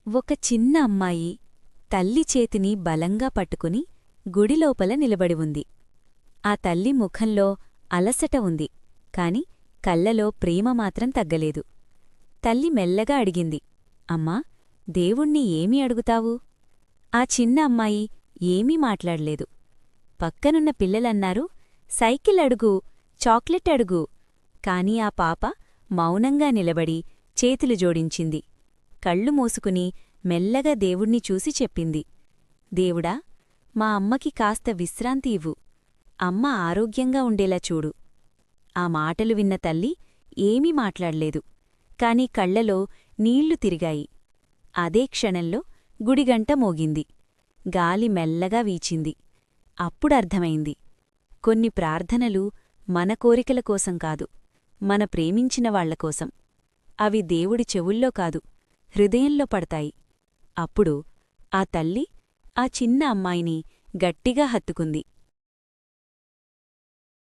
ఒక చిన్న అమ్మాయి తల్లి చేతిని బలంగా పట్టుకుని గుడిలోపల నిలబడి ఉంది. ఆ తల్లి ముఖంలో అలసట ఉంది, కాని కళ్లలో ప్రేమ మాత్రం తగ్గలేదు. తల్లి మెల్లగా అడిగింది, అమ్మా, దేవుణ్ణి ఏమి అడుగుతావు? ఆ చిన్న అమ్మాయి ఏమీ మాట్లాడలేదు. పక్కనున్న పిల్లలన్నారు, సైకిల్ అడుగు, చాక్లెట్ అడుగు. కాని ఆ పాప మౌనంగా నిలబడి చేతులు జోడించింది. కళ్ళు మూసుకుని మెల్లగా దేవుణ్ణి చూసి చెప్పింది, దేవుడా, మా అమ్మకి కాస్త విశ్రాంతి ఇవ్వు. అమ్మ ఆరోగ్యంగా ఉండేలా చూడు. ఆ మాటలు విన్న తల్లి ఏమీ మాట్లాడలేదు, కాని కళ్లలో నీళ్లు తిరిగాయి. అదే క్షణంలో గుడిగంట మోగింది. గాలి మెల్లగా వీచింది. అప్పుడర్థమైంది, కొన్ని ప్రార్థనలు మన కోరికల కోసం కాదు, మన ప్రేమించిన వాళ్లకోసం. అవి దేవుడి చెవుల్లో కాదు, హృదయంలో పడతాయి. అప్పుడు ఆ తల్లి ఆ చిన్న అమ్మాయిని గట్టిగా హత్తుకుంది.